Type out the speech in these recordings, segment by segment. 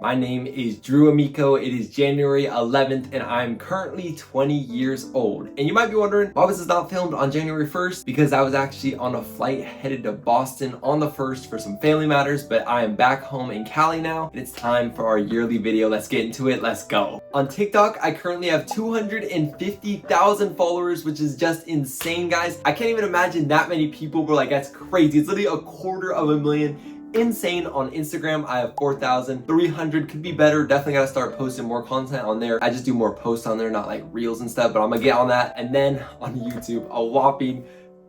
My name is Drew Amico. It is January 11th and I'm currently 20 years old. And you might be wondering, why was this not filmed on January 1st? Because I was actually on a flight headed to Boston on the 1st for some family matters, but I am back home in Cali now and it's time for our yearly video. Let's get into it. Let's go. On TikTok, I currently have 250,000 followers, which is just insane, guys. I can't even imagine that many people were like, that's crazy. It's literally 250,000. Insane. On Instagram, I have 4,300. Could be better. Definitely gotta start posting more content on there. I just do more posts on there, not like reels and stuff, but I'm gonna get on that. And then on YouTube, a whopping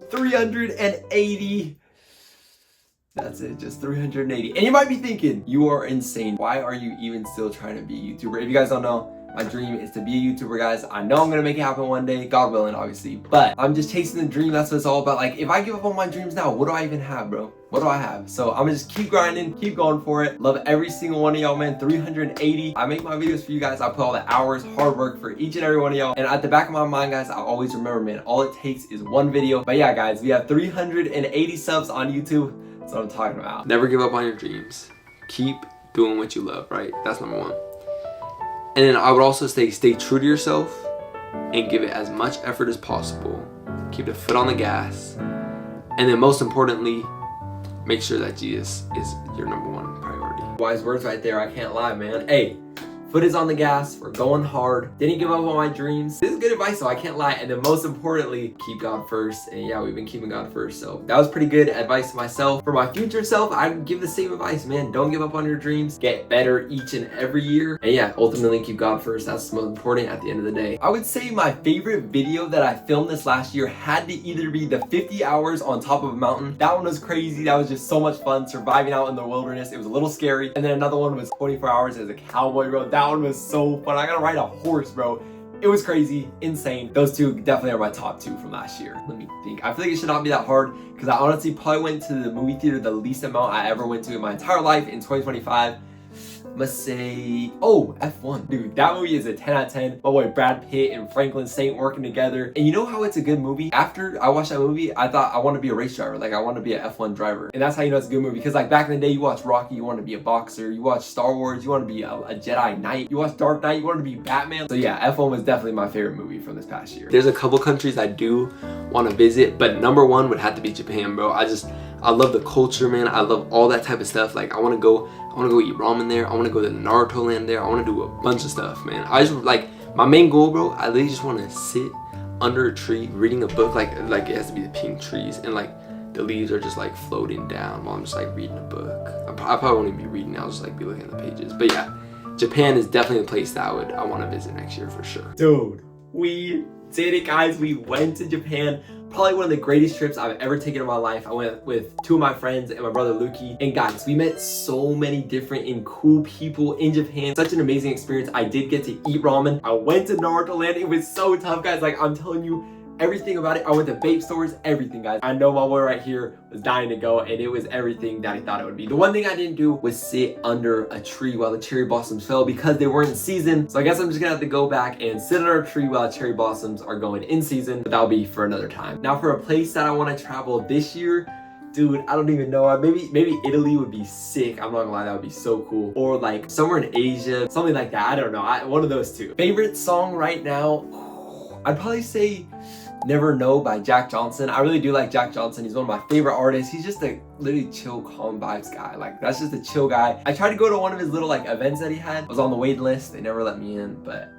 380. That's it, just 380. And you might be thinking, you are insane. Why are you even still trying to be a YouTuber? If you guys don't know, my dream is to be a YouTuber, guys. I know I'm gonna make it happen one day, God willing, obviously. But I'm just chasing the dream. That's what it's all about. Like, if I give up on my dreams now, what do I even have, bro? What do I have? So I'm gonna just keep grinding, keep going for it. Love every single one of y'all, man. 380. I make my videos for you guys. I put all the hours, hard work for each and every one of y'all. And at the back of my mind, guys, I always remember, man, all it takes is one video. But yeah, guys, we have 380 subs on YouTube. That's what I'm talking about. Never give up on your dreams. Keep doing what you love, right? That's number one. And then I would also say, stay true to yourself and give it as much effort as possible. Keep the foot on the gas. And then most importantly, make sure that Jesus is your number one priority. Wise words right there, I can't lie, man. Hey, foot is on the gas, we're going hard. Didn't give up on my dreams. This is good advice, so I can't lie. And then most importantly, keep God first. And yeah, we've been keeping God first. So that was pretty good advice to myself. For my future self, I'd give the same advice, man. Don't give up on your dreams. Get better each and every year. And yeah, ultimately keep God first. That's the most important at the end of the day. I would say my favorite video that I filmed this last year had to either be the 50 hours on top of a mountain. That one was crazy. That was just so much fun, surviving out in the wilderness. It was a little scary. And then another one was 24 hours as a cowboy, bro. That one was so fun. I gotta ride a horse, bro. It was crazy, insane. Those two definitely are my top two from last year. Let me think. I feel like it should not be that hard because I honestly probably went to the movie theater the least amount I ever went to in my entire life in 2025. Must say, oh, F1. Dude, that movie is a 10 out of 10. My boy Brad Pitt and Franklin Saint working together. And you know how it's a good movie? After I watched that movie, I thought I want to be a race driver. Like, I want to be an F1 driver. And that's how you know it's a good movie. Because like back in the day, you watch Rocky, you want to be a boxer. You watch Star Wars, you want to be a Jedi Knight. You watch Dark Knight, you want to be Batman. So yeah, F1 was definitely my favorite movie from this past year. There's a couple countries I do want to visit, but number one would have to be Japan, bro. I love the culture, man. I love all that type of stuff. Like, I want to go eat ramen there. I want to go to the Naruto land there. I want to do a bunch of stuff, man. I just, like, my main goal, bro, I literally just want to sit under a tree reading a book. Like it has to be the pink trees and like the leaves are just like floating down while I'm just like reading a book. I probably won't even be reading. I'll just like be looking at the pages. But yeah, Japan is definitely a place that I want to visit next year for sure. Dude, we did it, guys. We went to Japan. Probably one of the greatest trips I've ever taken in my life. I went with two of my friends and my brother Lukey. And guys, we met so many different and cool people in Japan. Such an amazing experience. I did get to eat ramen. I went to Naruto land. It was so tough, guys. Like, I'm telling you everything about it. I went to vape stores, everything, guys. I know my boy right here was dying to go, and it was everything that he thought it would be. The one thing I didn't do was sit under a tree while the cherry blossoms fell because they weren't in season. So I guess I'm just gonna have to go back and sit under a tree while cherry blossoms are going in season, but that'll be for another time. Now for a place that I want to travel this year, dude, I don't even know. Maybe Italy would be sick. I'm not gonna lie, that would be so cool. Or like somewhere in Asia, something like that. I don't know. One of those two. Favorite song right now, I'd probably say Never Know by Jack Johnson. I really do like Jack Johnson. He's one of my favorite artists. He's just a literally chill, calm vibes guy. Like, that's just a chill guy. I tried to go to one of his little like events that he had. I was on the waiting list. They never let me in, but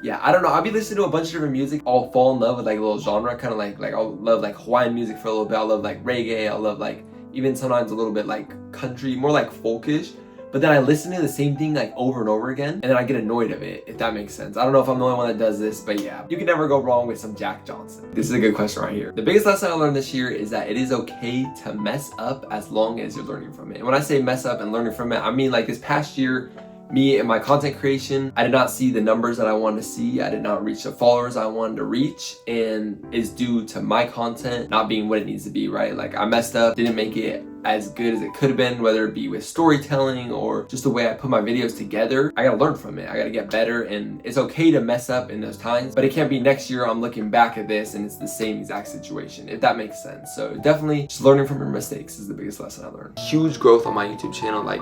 yeah, I don't know. I'll be listening to a bunch of different music. I'll fall in love with like a little genre, kind of like I'll love like Hawaiian music for a little bit. I love like reggae. I love like even sometimes a little bit like country, more like folkish. But then I listen to the same thing like over and over again, and then I get annoyed of it, if that makes sense. I don't know if I'm the only one that does this, but yeah, you can never go wrong with some Jack Johnson. This is a good question right here. The biggest lesson I learned this year is that it is okay to mess up as long as you're learning from it. And when I say mess up and learning from it, I mean like this past year, me and my content creation, I did not see the numbers that I wanted to see. I did not reach the followers I wanted to reach, and it's due to my content not being what it needs to be, right? Like, I messed up, didn't make it as good as it could have been, whether it be with storytelling or just the way I put my videos together. I gotta learn from it. I gotta get better, and it's okay to mess up in those times, but it can't be next year I'm looking back at this and it's the same exact situation, if that makes sense. So definitely just learning from your mistakes is the biggest lesson I learned. Huge growth on my YouTube channel. Like,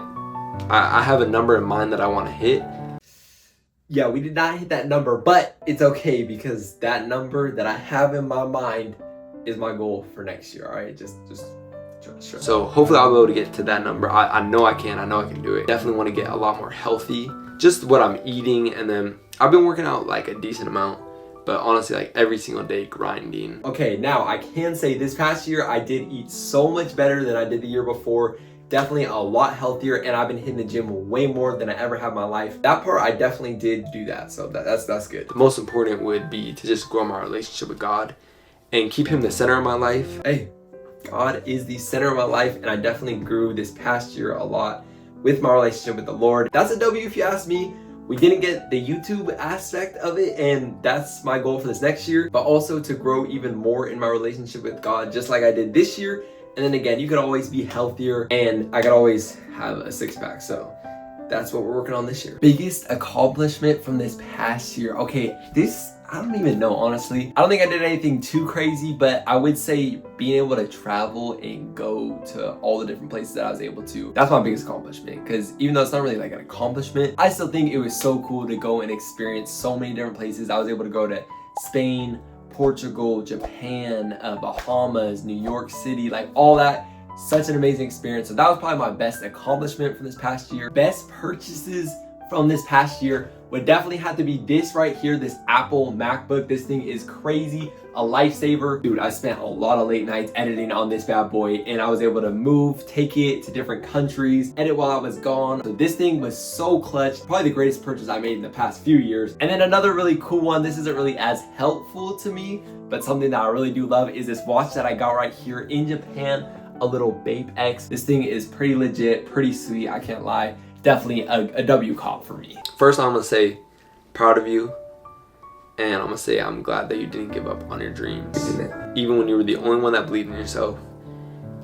I have a number in mind that I want to hit. Yeah, we did not hit that number, but it's okay because that number that I have in my mind is my goal for next year. All right, just sure. So hopefully I'll be able to get to that number. I know I can. I know I can do it. Definitely want to get a lot more healthy. Just what I'm eating, and then I've been working out like a decent amount, but honestly, like every single day grinding. Okay, now I can say this past year I did eat so much better than I did the year before. Definitely a lot healthier, and I've been hitting the gym way more than I ever have in my life. That part I definitely did do that, so that's good. The most important would be to just grow my relationship with God and keep him the center of my life. Hey, God is the center of my life, and I definitely grew this past year a lot with my relationship with the Lord. That's a W if you ask me. We didn't get the YouTube aspect of it, and that's my goal for this next year, but also to grow even more in my relationship with God, just like I did this year. And then again, you could always be healthier, and I could always have a six-pack. So that's what we're working on this year. Biggest accomplishment from this past year. Okay, this, I don't even know, honestly. I don't think I did anything too crazy, but I would say being able to travel and go to all the different places that I was able to. That's my biggest accomplishment, because even though it's not really like an accomplishment, I still think it was so cool to go and experience so many different places. I was able to go to Spain, Portugal, Japan, Bahamas, New York City, like all that. Such an amazing experience. So that was probably my best accomplishment from this past year. Best purchases from this past year would definitely have to be this right here, this Apple MacBook. This thing is crazy, a lifesaver. Dude, I spent a lot of late nights editing on this bad boy, and I was able to move, take it to different countries, edit while I was gone. So this thing was so clutch. Probably the greatest purchase I made in the past few years. And then another really cool one, this isn't really as helpful to me, but something that I really do love is this watch that I got right here in Japan, a little Bape X. This thing is pretty legit, pretty sweet, I can't lie. Definitely a W cop for me. First, I'm gonna say proud of you, and I'm gonna say I'm glad that you didn't give up on your dreams, even when you were the only one that believed in yourself,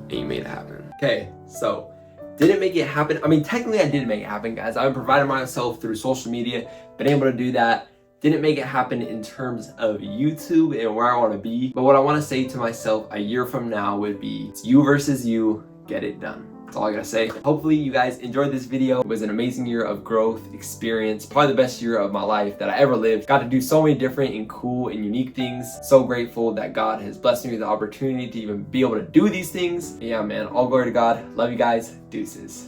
and you made it happen. Okay, so didn't make it happen. I mean, technically I did make it happen, guys. I've provided myself through social media, been able to do that. Didn't make it happen in terms of YouTube and where I want to be. But what I want to say to myself a year from now would be, it's you versus you, get it done. That's all I gotta say. Hopefully you guys enjoyed this video. It was an amazing year of growth, experience, probably the best year of my life that I ever lived. Got to do so many different and cool and unique things. So grateful that God has blessed me with the opportunity to even be able to do these things. Yeah, man, all glory to God. Love you guys. Deuces.